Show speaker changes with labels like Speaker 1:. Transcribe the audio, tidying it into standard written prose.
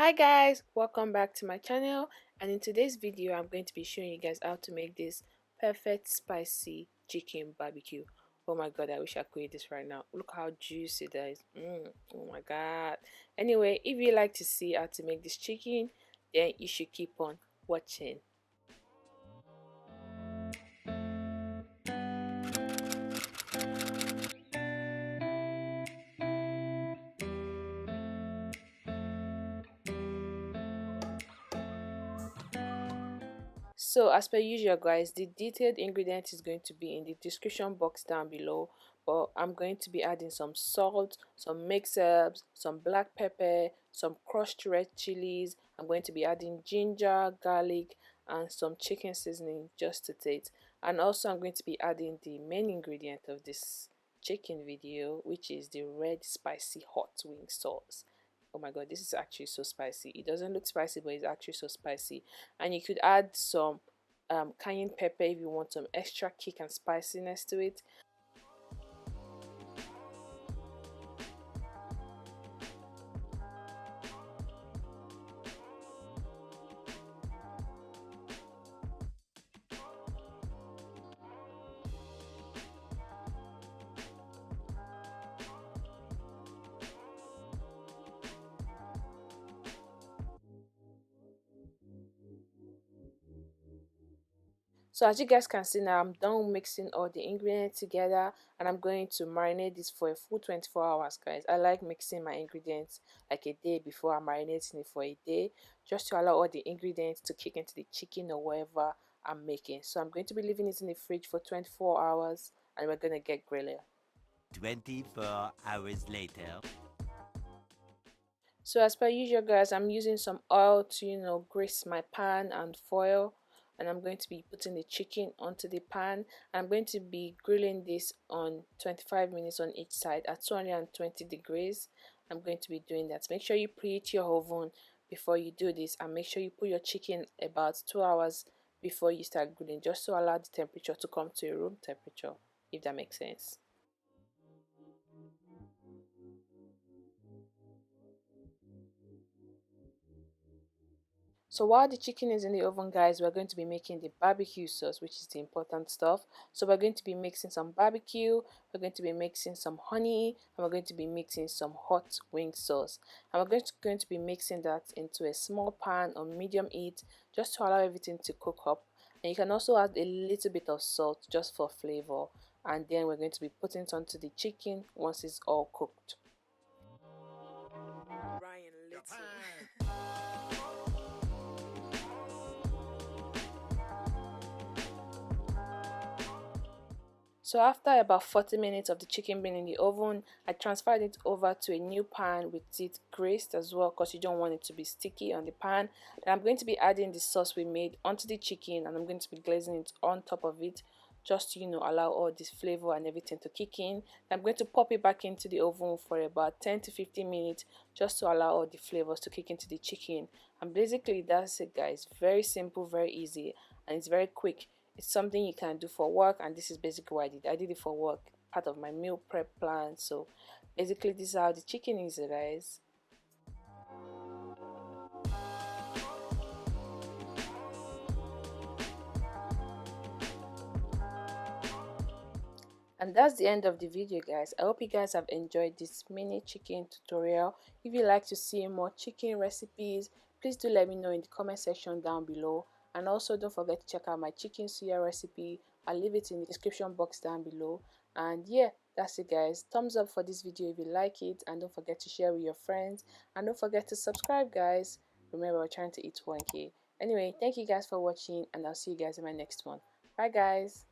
Speaker 1: Hi guys, welcome back to my channel, and in today's video I'm going to be showing you guys how to make this perfect spicy chicken barbecue. Oh my god, I wish I could eat this right now. Look how juicy that is. Oh my god. Anyway, if you like to see how to make this chicken, then you should keep on watching. So as per usual guys, the detailed ingredient is going to be in the description box down below, but I'm going to be adding some salt, some mixed herbs, some black pepper, some crushed red chilies. I'm going to be adding ginger, garlic, and some chicken seasoning just to taste. And also I'm going to be adding the main ingredient of this chicken video, which is the red spicy hot wing sauce. Oh my god, this is actually so spicy. It doesn't look spicy, but it's actually so spicy. And you could add some cayenne pepper if you want some extra kick and spiciness to it. So as you guys can see now, I'm done mixing all the ingredients together, and I'm going to marinate this for a full 24 hours guys. I like mixing my ingredients like a day before. I'm marinating it for a day just to allow all the ingredients to kick into the chicken or whatever I'm making. So I'm going to be leaving it in the fridge for 24 hours and we're going to get grilling.
Speaker 2: 24 hours later.
Speaker 1: So as per usual guys, I'm using some oil to grease my pan and foil, and I'm going to be putting the chicken onto the pan. I'm going to be grilling this on 25 minutes on each side at 220 degrees. I'm going to be doing that. Make sure you preheat your oven before you do this, and make sure you put your chicken about 2 hours before you start grilling, just to allow the temperature to come to a room temperature, if that makes sense. So while the chicken is in the oven guys, we're going to be making the barbecue sauce, which is the important stuff. So we're going to be mixing some barbecue, we're going to be mixing some honey, and we're going to be mixing some hot wing sauce. And we're going to be mixing that into a small pan on medium heat just to allow everything to cook up. And you can also add a little bit of salt just for flavor. And then we're going to be putting it onto the chicken once it's all cooked.
Speaker 3: Ryan Little.
Speaker 1: So after about 40 minutes of the chicken being in the oven, I transferred it over to a new pan with it greased as well, because you don't want it to be sticky on the pan. And I'm going to be adding the sauce we made onto the chicken, and I'm going to be glazing it on top of it just to allow all this flavor and everything to kick in. I'm going to pop it back into the oven for about 10 to 15 minutes just to allow all the flavors to kick into the chicken. And basically that's it guys. Very simple, very easy, and it's very quick. It's something you can do for work, and this is basically what I did. I did it for work, part of my meal prep plan. So basically this is how the chicken is guys. And that's the end of the video guys. I hope you guys have enjoyed this mini chicken tutorial. If you like to see more chicken recipes, please do let me know in the comment section down below. And also don't forget to check out my chicken suya recipe. I'll leave it in the description box down below. And yeah, that's it guys. Thumbs up for this video if you like it, and don't forget to share with your friends, and don't forget to subscribe guys. Remember, we're trying to eat 1K. Anyway, thank you guys for watching, and I'll see you guys in my next one. Bye guys.